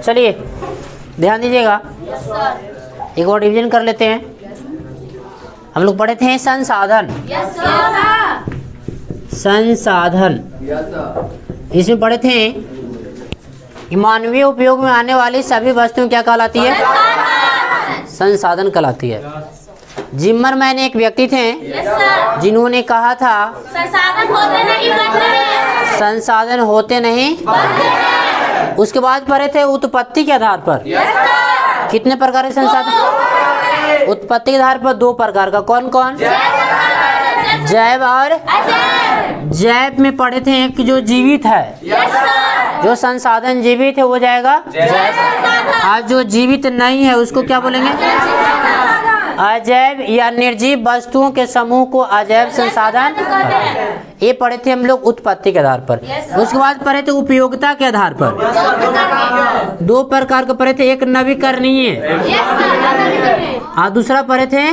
चलिए ध्यान दीजिएगा, एक और रिवीजन कर लेते हैं। हम लोग पढ़े थे संसाधन। संसाधन इसमें पढ़े थे कि मानवीय उपयोग में आने वाली सभी वस्तुएं क्या कहलाती है? संसाधन कहलाती है। जिम्मरमैन एक व्यक्ति थे जिन्होंने कहा था संसाधन होते नहीं। उसके बाद पढ़े थे उत्पत्ति के आधार पर कितने प्रकार के संसाधन? उत्पत्ति के आधार पर 2 प्रकार का। कौन कौन? जैव और जैव में पढ़े थे कि जो जीवित है, जो संसाधन जीवित है वो जाएगा जैव। आज जो जीवित नहीं है उसको क्या बोलेंगे? अजैव या निर्जीव वस्तुओं के समूह को अजैव संसाधन। ये पढ़े थे हम लोग उत्पत्ति के आधार पर। उसके बाद पढ़े थे उपयोगिता के आधार पर 2 प्रकार के पढ़े थे, एक नवीकरणीय और दूसरा पढ़े थे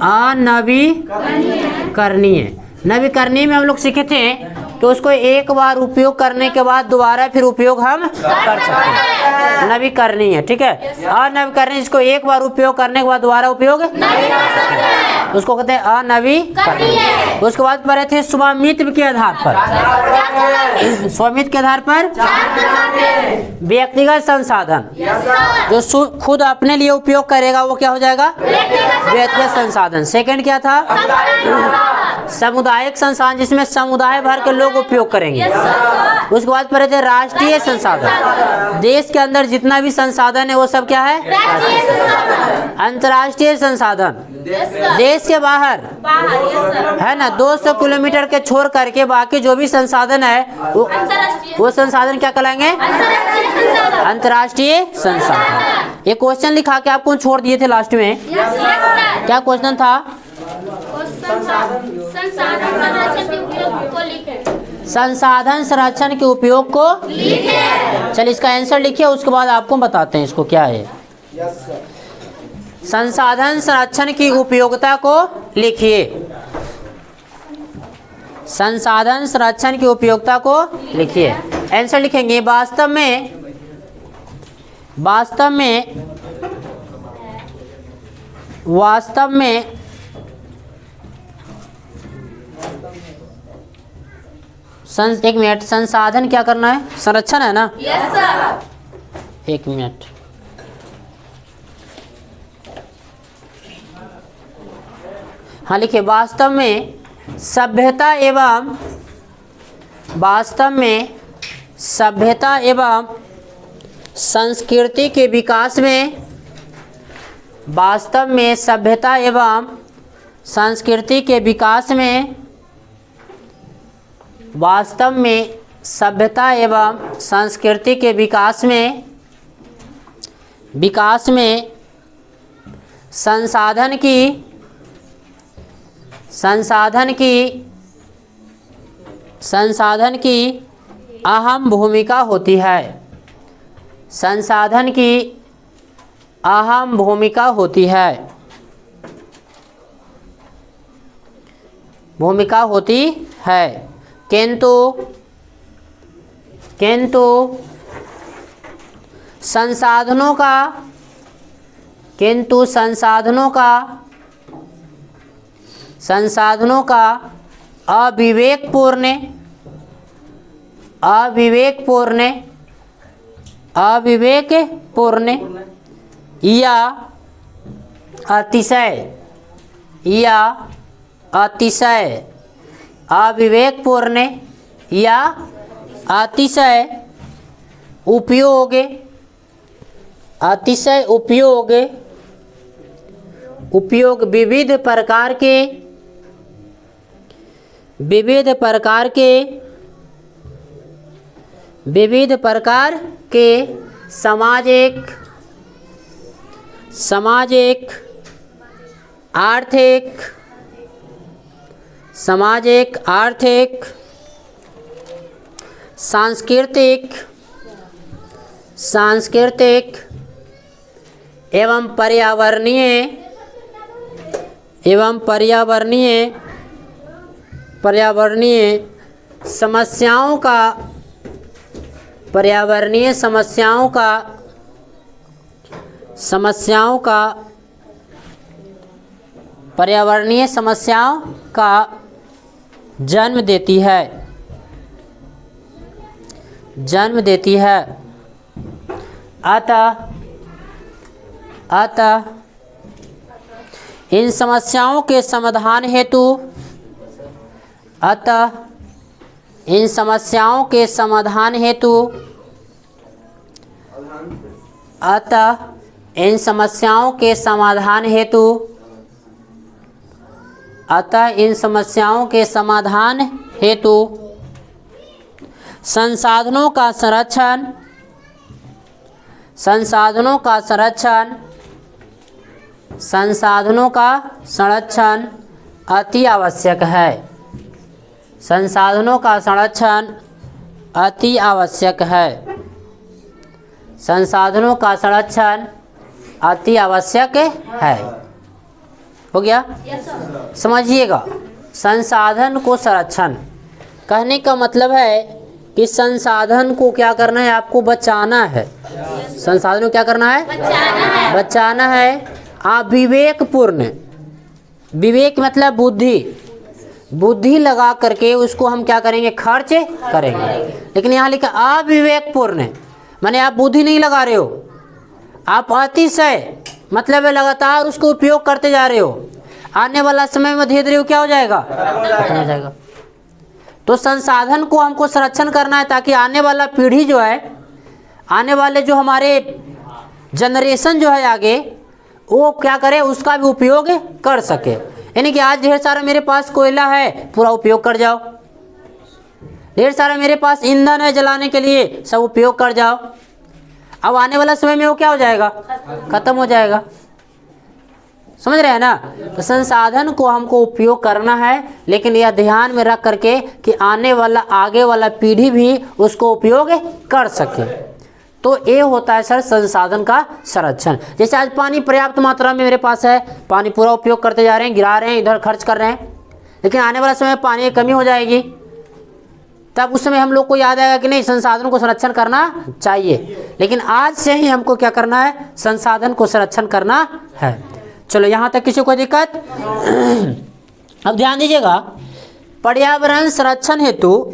अनवीकरणीय। नवीकरणीय में हम लोग सीखे थे तो उसको एक बार उपयोग करने के बाद दोबारा फिर उपयोग हम कर सकते हैं, नवीकरणीय। ठीक है। अनवीकरणीय इसको एक बार उपयोग करने के बाद दोबारा उपयोग उसको कहते हैं अनवीकरणीय। उसके बाद पढ़े थे स्वामित्व के आधार पर। स्वामित्व के आधार पर व्यक्तिगत संसाधन जो खुद अपने लिए उपयोग करेगा वो क्या हो जाएगा? व्यक्तिगत संसाधन। सेकंड क्या था? सामुदायिक संसाधन जिसमें समुदाय भर के लोग उपयोग करेंगे। उसके बाद पढ़े थे राष्ट्रीय संसाधन। देश के अंदर जितना भी संसाधन है वो सब क्या है? अंतर्राष्ट्रीय संसाधन देश के बाहर है ना, 200 किलोमीटर के छोड़ करके बाकी जो भी संसाधन है वो संसाधन क्या कहलाएंगे? अंतर्राष्ट्रीय संसाधन। एक क्वेश्चन लिखा के आपको छोड़ दिए थे लास्ट में। क्या क्वेश्चन था? संसाधन संरक्षण के उपयोग को लिखें। चलिए इसका आंसर लिखिए, उसके बाद आपको बताते हैं इसको क्या है। संसाधन संरक्षण की उपयोगिता को लिखिए। संसाधन संरक्षण की उपयोगिता को लिखिए। आंसर लिखेंगे वास्तव में एक मिनट, संसाधन क्या करना है? संरक्षण है ना? Yes sir. एक मिनट, हाँ लिखिए। वास्तव में सभ्यता एवं संस्कृति के विकास में वास्तव में सभ्यता एवं संस्कृति के विकास में संसाधन की अहम भूमिका होती है। संसाधन की अहम भूमिका होती है किंतु संसाधनों का अविवेकपूर्ण या अतिशय उपयोग विविध प्रकार के सामाजिक आर्थिक सांस्कृतिक एवं पर्यावरणीय समस्याओं पर्यावरणीय समस्याओं का जन्म देती है। अतः इन समस्याओं के समाधान हेतु संसाधनों का संरक्षण अति आवश्यक है। संसाधनों का संरक्षण अति आवश्यक है। संसाधनों का संरक्षण अति आवश्यक है। हो गया? समझिएगा, संसाधन को संरक्षण कहने का मतलब है कि संसाधन को क्या करना है, आपको बचाना है। संसाधन को क्या करना है? बचाना है। आप विवेकपूर्ण, विवेक मतलब बुद्धि लगा करके उसको हम क्या करेंगे, खर्च करेंगे। लेकिन यहाँ लिखा अविवेकपूर्ण, माने आप बुद्धि नहीं लगा रहे हो, आप अतिशय मतलब लगातार उसको उपयोग करते जा रहे हो। आने वाला समय में धीरे धीरे क्या हो जाएगा, खत्म हो जाएगा। तो संसाधन को हमको संरक्षण करना है ताकि आने वाला पीढ़ी जो है, आने वाले जो हमारे जनरेशन जो है आगे, वो क्या करे, उसका भी उपयोग कर सके। यानी कि आज ढेर सारा मेरे पास कोयला है, पूरा उपयोग कर जाओ। ढेर सारा मेरे पास ईंधन है जलाने के लिए, सब उपयोग कर जाओ। अब आने वाला समय में वो क्या हो जाएगा, खत्म हो जाएगा। समझ रहे हैं ना? तो संसाधन को हमको उपयोग करना है, लेकिन यह ध्यान में रख करके कि आने वाला आगे वाला पीढ़ी भी उसको उपयोग कर सके। तो ये होता है सर संसाधन का संरक्षण। जैसे आज पानी पर्याप्त मात्रा में मेरे पास है, पानी पूरा उपयोग करते जा रहे हैं, गिरा रहे हैं, इधर खर्च कर रहे हैं, लेकिन आने वाला समय पानी की कमी हो जाएगी। तब उस समय हम लोग को याद आएगा कि नहीं, संसाधन को संरक्षण करना चाहिए। लेकिन आज से ही हमको क्या करना है, संसाधन को संरक्षण करना है। चलो यहाँ तक किसी को दिक्कत? अब ध्यान दीजिएगा, पर्यावरण संरक्षण हेतु,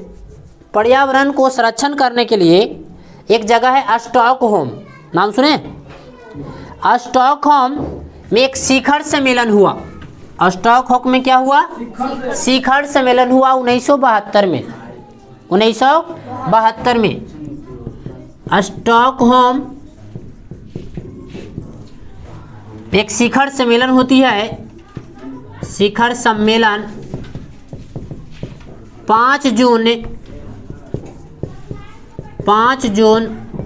पर्यावरण को संरक्षण करने के लिए एक जगह है स्टॉकहोम, नाम सुने? स्टॉकहोम में एक शिखर सम्मेलन हुआ। स्टॉकहोम में क्या हुआ? शिखर सम्मेलन हुआ 1972 में। 1972 में स्टॉकहोम एक शिखर सम्मेलन होती है। शिखर सम्मेलन 5 जून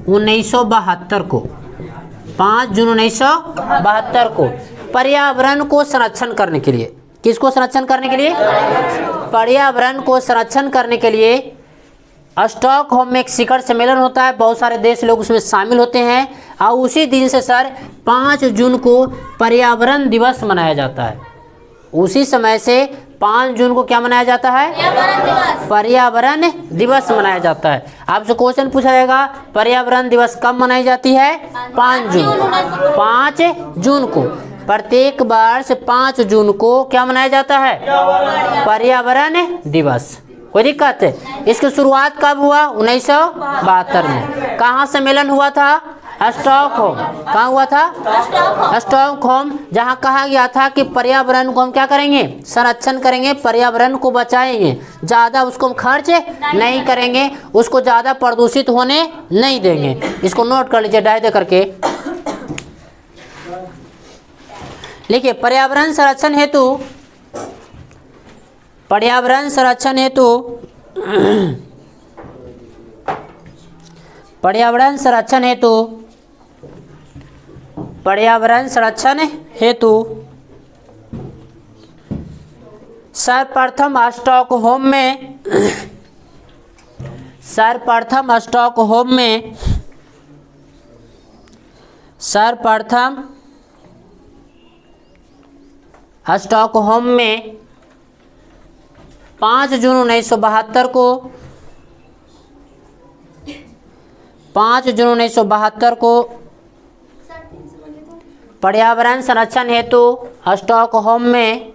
1972 को, 5 जून 1972 को पर्यावरण को संरक्षण करने के लिए, किसको संरक्षण करने के लिए? पर्यावरण को संरक्षण करने के लिए स्टॉकहोम में एक शिखर सम्मेलन होता है। बहुत सारे देश लोग उसमें शामिल होते हैं और उसी दिन से सर 5 जून को पर्यावरण दिवस मनाया जाता है। उसी समय से 5 जून को क्या मनाया जाता है? पर्यावरण दिवस मनाया जाता है। आपसे क्वेश्चन पूछा जाएगा, पर्यावरण दिवस कब मनाई जाती है? 5 जून। 5 जून को प्रत्येक वर्ष 5 जून को क्या मनाया जाता है? पर्यावरण दिवस। कोई दिक्कत है? इसकी शुरुआत कब हुआ? 1972 में। कहाँ सम्मेलन हुआ था? स्टॉकहोम। कहाँ हुआ था? स्टॉकहोम, जहाँ कहा गया था कि पर्यावरण को हम क्या करेंगे? संरक्षण करेंगे, पर्यावरण को बचाएंगे, ज़्यादा उसको हम खर्च नहीं करेंगे, उसको ज़्यादा प्रदूषित होने नहीं देंगे। इसको नोट कर लीजिए डायरी करके। लिखिए, पर्यावरण संरक्षण हेतु, पर्यावरण संरक्षण हेतु, पर्यावरण संरक्षण हेतु, पर्यावरण संरक्षण हेतु सर्वप्रथम स्टॉकहोम में, सर्वप्रथम स्टॉकहोम में, सर्वप्रथम स्टॉकहोम में 5 जून 1972 को 5 जून 1972 को पर्यावरण संरक्षण हेतु स्टॉकहोम में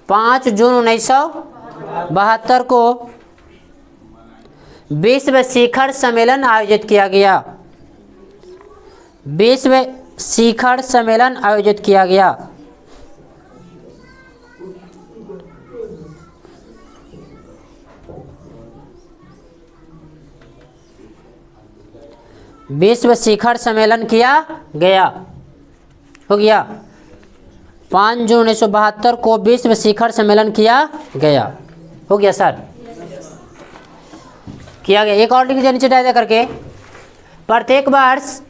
5 जून 1972 को विश्व शिखर सम्मेलन आयोजित किया गया। विश्व शिखर सम्मेलन आयोजित किया गया। विश्व शिखर सम्मेलन किया गया। हो गया। 5 जून 1972 को विश्व शिखर सम्मेलन किया गया। हो गया सर, किया गया। एक और लिख दीजिए नीचे डायरेक्ट करके। प्रत्येक वर्ष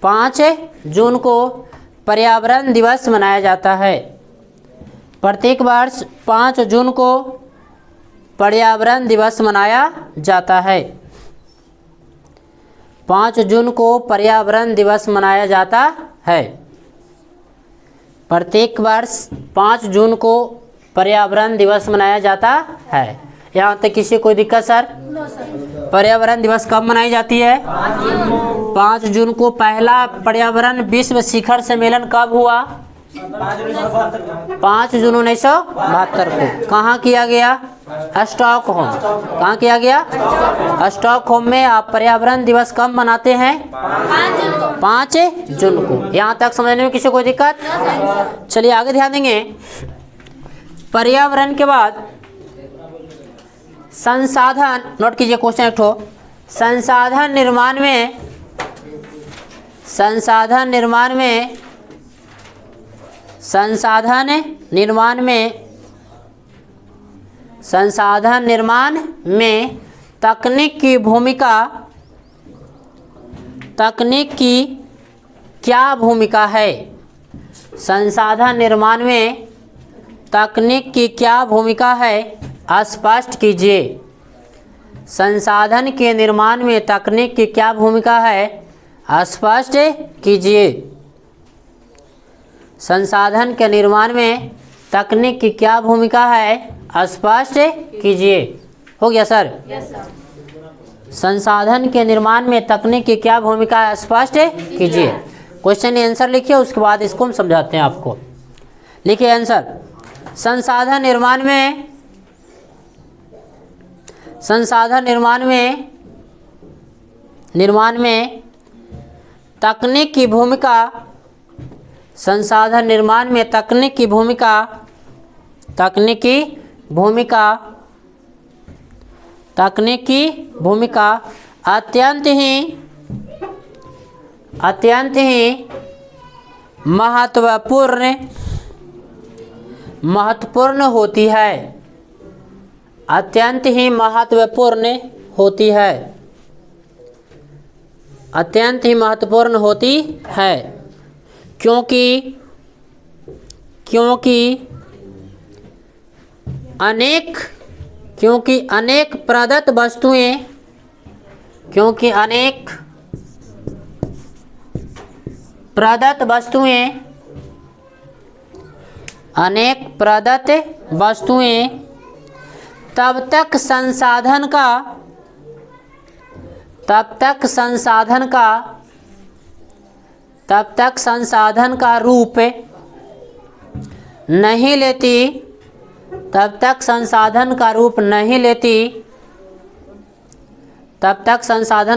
5 जून को पर्यावरण दिवस मनाया जाता है। प्रत्येक वर्ष 5 जून को पर्यावरण दिवस मनाया जाता है। 5 जून को पर्यावरण दिवस मनाया जाता है। प्रत्येक वर्ष 5 जून को पर्यावरण दिवस मनाया जाता है। यहाँ तक किसी कोई दिक्कत सर? पर्यावरण दिवस कब मनाई जाती है? 5 जून को। पहला पर्यावरण विश्व शिखर सम्मेलन कब हुआ? 5 जून 1972 को। कहाँ किया गया? स्टॉकहोम। कहाँ किया गया? स्टॉकहोम में। आप पर्यावरण दिवस कब मनाते हैं? 5 जून को। यहाँ तक समझने में किसी को दिक्कत? चलिए आगे ध्यान देंगे। पर्यावरण के बाद संसाधन, नोट कीजिए क्वेश्चन एक ठो। संसाधन निर्माण में तकनीक की क्या भूमिका है? संसाधन निर्माण में तकनीक की क्या भूमिका है? स्पष्ट कीजिए। संसाधन के निर्माण में तकनीक की क्या भूमिका है? स्पष्ट कीजिए। संसाधन के निर्माण में तकनीक की क्या भूमिका है? स्पष्ट कीजिए। हो गया सर? Yes sir. संसाधन के निर्माण में तकनीक की क्या भूमिका है? स्पष्ट कीजिए। क्वेश्चन आंसर लिखिए, उसके बाद इसको हम समझाते हैं आपको। लिखिए आंसर। संसाधन निर्माण में तकनीक की भूमिका, संसाधन निर्माण में तकनीक की भूमिका अत्यंत ही महत्वपूर्ण होती है। अत्यंत ही महत्वपूर्ण होती है। क्योंकि अनेक प्रदत्त वस्तुएं तब तक संसाधन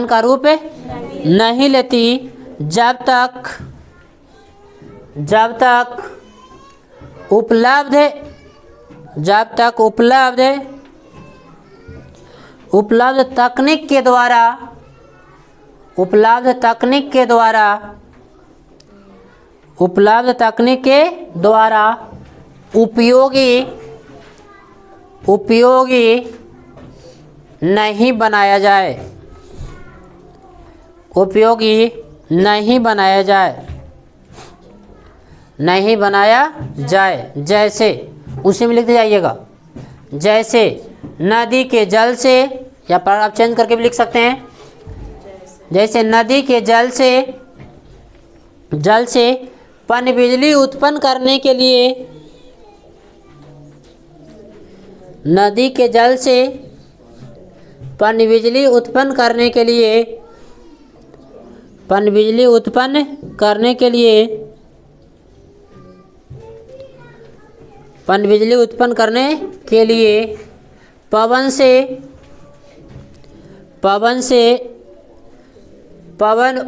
का रूप नहीं लेती जब तक उपलब्ध तकनीक के द्वारा उपयोगी नहीं बनाया जाए। जैसे, उसी में लिखते जाइएगा। जैसे नदी के जल से, या पर आप चेंज करके भी लिख सकते हैं। जैसे नदी के जल से जल से पनबिजली उत्पन्न करने के लिए नदी के जल से पनबिजली उत्पन्न करने के लिए पनबिजली उत्पन्न करने के लिए पनबिजली उत्पन्न करने के लिए पवन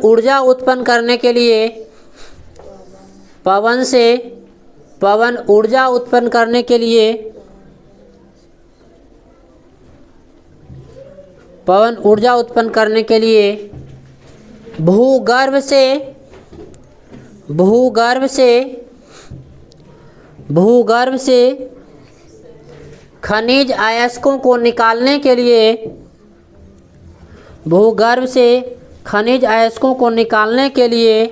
ऊर्जा उत्पन्न करने के लिए पवन ऊर्जा उत्पन्न करने के लिए पवन ऊर्जा उत्पन्न करने के लिए भूगर्भ से खनिज अयस्कों को निकालने के लिए भूगर्भ से खनिज अयस्कों को निकालने के लिए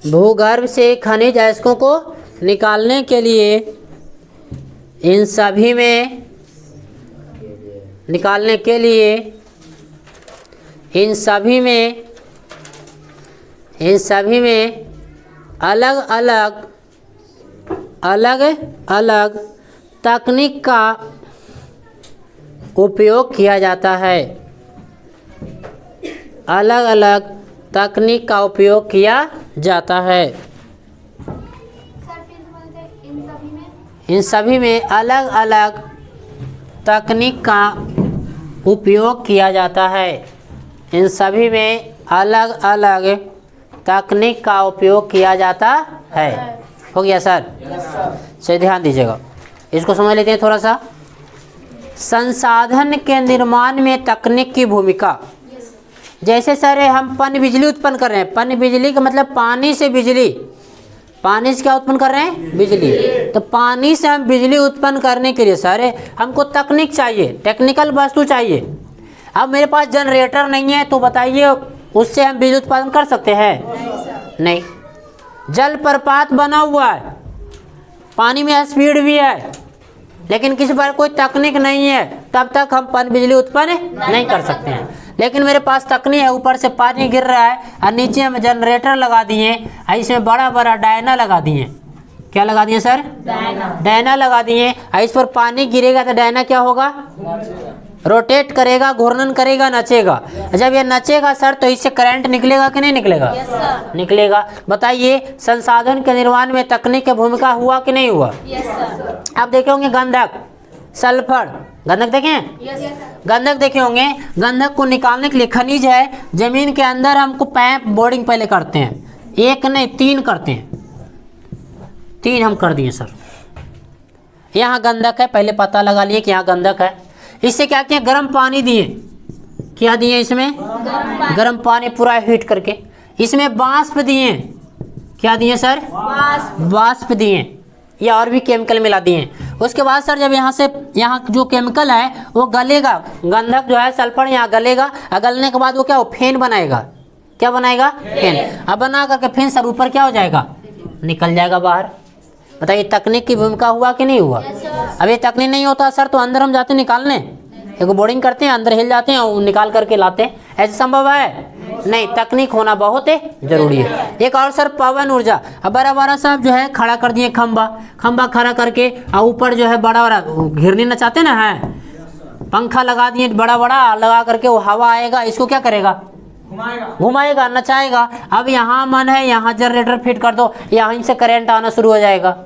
भूगर्भ से खनिज अयस्कों को निकालने के लिए इन सभी में निकालने के लिए इन सभी में अलग अलग तकनीक का उपयोग किया जाता है। अलग अलग तकनीक का उपयोग किया जाता है। इन सभी में अलग अलग तकनीक का उपयोग किया जाता है। इन सभी में अलग अलग तकनीक का उपयोग किया जाता है। हो गया सर? चलिए ध्यान दीजिएगा, इसको समझ लेते हैं थोड़ा सा। संसाधन के निर्माण में तकनीक की भूमिका। जैसे सर हम पनबिजली उत्पन्न कर रहे हैं, पनबिजली का मतलब पानी से बिजली, पानी से क्या उत्पन्न कर रहे हैं? बिजली। तो पानी से हम बिजली उत्पन्न करने के लिए सर हमको तकनीक चाहिए, टेक्निकल वस्तु चाहिए। अब मेरे पास जनरेटर नहीं है तो बताइए उससे हम बिजली उत्पादन कर सकते हैं? नहीं। जल प्रपात बना हुआ है, पानी में स्पीड भी है, लेकिन किसी पर कोई तकनीक नहीं है, तब तक हम पनबिजली उत्पन्न नहीं कर सकते हैं। लेकिन मेरे पास तकनीक है, ऊपर से पानी गिर रहा है और नीचे हम जनरेटर लगा दिए, इसमें बड़ा बड़ा डायना लगा दिए। क्या लगा दिए सर? डायना लगा दिए। इस पर पानी गिरेगा तो डायना क्या होगा? रोटेट करेगा, घूर्णन करेगा, नचेगा। जब ये नचेगा सर तो इससे करंट निकलेगा कि नहीं निकलेगा? निकलेगा। बताइए संसाधन के निर्माण में तकनीक की भूमिका हुआ कि नहीं हुआ? आप देखे होंगे गंधक, सल्फर, गंधक देखे हैं? गंधक देखे होंगे। गंधक को निकालने के लिए खनिज है, जमीन के अंदर हमको पाइप बोरिंग पहले करते हैं, एक नहीं 3 करते हैं, 3 हम कर दिए सर। यहाँ गंधक है, पहले पता लगा लिए कि यहाँ गंधक है। इससे क्या किया? गर्म पानी दिए। क्या दिए इसमें? गर्म पानी पूरा हीट करके। इसमें वाष्प दिए। क्या दिए सर? वाष्प दिए, या और भी केमिकल मिला दिए। उसके बाद सर जब यहाँ जो केमिकल है वो गलेगा, गंधक जो है सल्फर यहाँ गलेगा, गलने के बाद वो क्या? वो फेन बनाएगा। क्या बनाएगा? फेन। अब बना करके फेन सर ऊपर क्या हो जाएगा? निकल जाएगा बाहर। बताइए तकनीक की भूमिका हुआ कि नहीं हुआ? अब ये तकनीक नहीं होता सर तो अंदर हम जाते निकालने, एक बोरिंग करते हैं, अंदर हिल जाते हैं और निकाल करके लाते हैं। ऐसे संभव है? नहीं, तकनीक होना बहुत जरूरी है। एक और सर पवन ऊर्जा। अब बड़ा बड़ा सब जो है खड़ा कर दिए, खंबा खड़ा करके, और ऊपर जो है बड़ा बड़ा घिरनी नचाते ना है, पंखा लगा दिए बड़ा बड़ा लगा करके, वो हवा आएगा, इसको क्या करेगा? घुमाएगा, नचाएगा। अब यहाँ मन है यहाँ जनरेटर फिट कर दो, यहाँ से करंट आना शुरू हो जाएगा।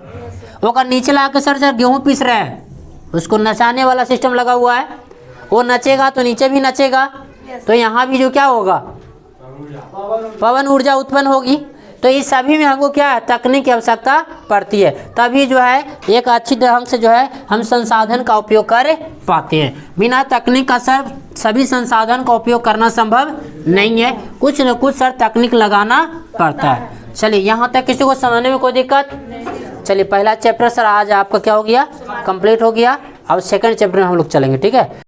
वो कर नीचे ला के सर गेहूँ पीस रहे हैं, उसको नचाने वाला सिस्टम लगा हुआ है, वो नचेगा तो नीचे भी नचेगा, तो यहाँ भी जो क्या होगा? पवन ऊर्जा उत्पन्न होगी। तो इस सभी में हमको क्या है? तकनीक की आवश्यकता पड़ती है, तभी जो है एक अच्छी ढंग से जो है हम संसाधन का उपयोग कर पाते हैं। बिना तकनीक का सर सभी संसाधन का उपयोग करना संभव नहीं है, कुछ न कुछ सर तकनीक लगाना पड़ता है। चलिए यहाँ तक किसी को समझने में कोई दिक्कत? चलिए पहला चैप्टर सर आज आपका क्या हो गया? कंप्लीट हो गया। अब सेकंड चैप्टर में हम लोग चलेंगे, ठीक है।